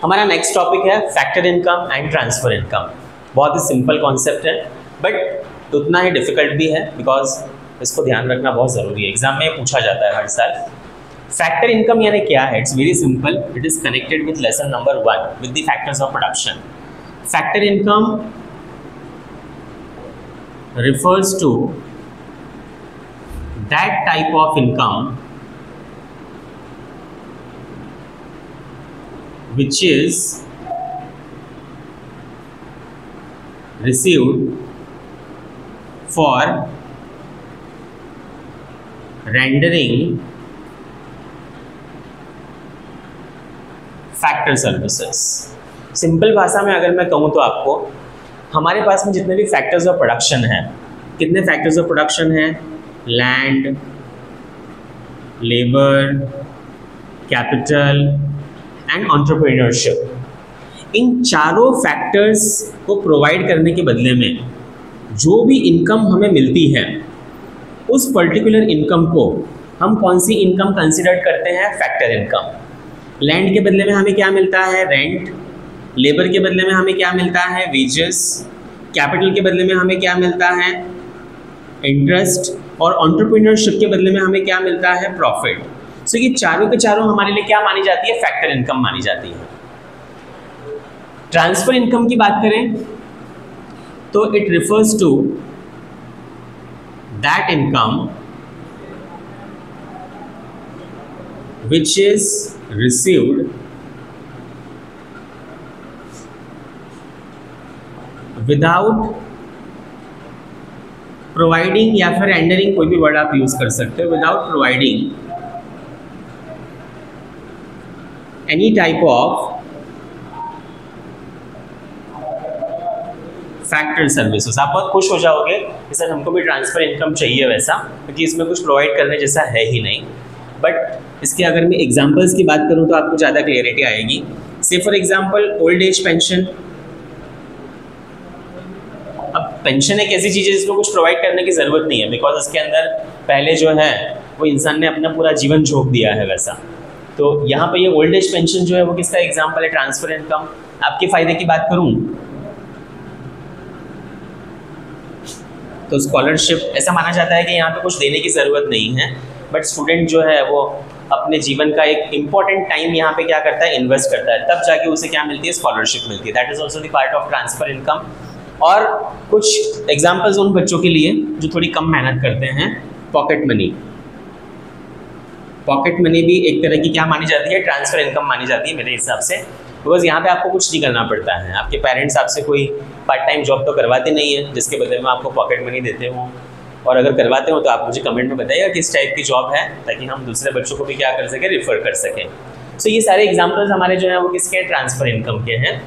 हमारा next topic है factor income and transfer income. बहुत ही सिंपल कॉन्सेप्ट है बट उतना ही डिफिकल्ट भी है बिकॉज इसको ध्यान रखना बहुत ज़रूरी है, एग्जाम में पूछा जाता है हर साल। फैक्टर इनकम यानी क्या है? It's very simple, it is connected with lesson number 1 with the factors of production. Factor income refers to that type of income which is received for rendering factor services। Simple भाषा में अगर मैं कहूँ तो आपको हमारे पास में जितने भी फैक्टर्स ऑफ प्रोडक्शन हैं, कितने फैक्टर्स ऑफ प्रोडक्शन हैं? Land, labour, capital and entrepreneurship. इन चारों फैक्टर्स को प्रोवाइड करने के बदले में जो भी इनकम हमें मिलती है उस पर्टिकुलर इनकम को हम कौन सी इनकम कंसिडर करते हैं? Factor income. लैंड के बदले में हमें क्या मिलता है? रेंट। लेबर के बदले में हमें क्या मिलता है? वेजेस। कैपिटल के बदले में हमें क्या मिलता है? इंटरेस्ट। और एंटरप्रेन्योरशिप के बदले में हमें क्या मिलता है? प्रॉफिट। सो ये चारों के चारों हमारे लिए क्या मानी जाती है? फैक्टर इनकम मानी जाती है। ट्रांसफर इनकम की बात करें तो it refers to that income which is received without providing, या फिर रेंडरिंग, कोई भी वर्ड आप यूज कर सकते हो, without providing any type of factor services. आप बहुत खुश हो जाओगे कि सर हमको भी ट्रांसफर इनकम चाहिए वैसा, क्योंकि इसमें कुछ प्रोवाइड करने जैसा है ही नहीं। बट इसके अगर मैं एग्जांपल्स की बात करूं तो आपको ज़्यादा क्लियरिटी आएगी। से for example old age pension. अब पेंशन एक ऐसी चीज़ है जिसको कुछ प्रोवाइड करने की ज़रूरत नहीं है बिकॉज इसके अंदर पहले जो है वो इंसान ने अपना पूरा जीवन झोंक दिया है वैसा। तो यहाँ पे ये ओल्ड एज पेंशन जो है वो किसका एग्जांपल है? Transfer income. आपके फ़ायदे की बात करूँ तो स्कॉलरशिप, ऐसा माना जाता है कि यहाँ पे कुछ देने की ज़रूरत नहीं है बट स्टूडेंट जो है वो अपने जीवन का एक इम्पॉर्टेंट टाइम यहाँ पे क्या करता है? इन्वेस्ट करता है, तब जाके उसे क्या मिलती है? स्कॉलरशिप मिलती है। That is also the part of transfer income. और कुछ एग्जाम्पल्स उन बच्चों के लिए जो थोड़ी कम मेहनत करते हैं। Pocket money. पॉकेट मनी भी एक तरह की क्या मानी जाती है? ट्रांसफर इनकम मानी जाती है मेरे हिसाब से, बिकॉज यहाँ पे आपको कुछ नहीं करना पड़ता है। आपके पेरेंट्स आपसे कोई पार्ट टाइम जॉब तो करवाते नहीं है जिसके बदले में आपको पॉकेट मनी देते हो, और अगर करवाते हो तो आप मुझे कमेंट में बताइएगा किस टाइप की जॉब है ताकि हम दूसरे बच्चों को भी क्या कर सकें? रिफ़र कर सकें। सो ये सारे एग्जाम्पल्स हमारे जो हैं वो किसके? ट्रांसफर इनकम के हैं।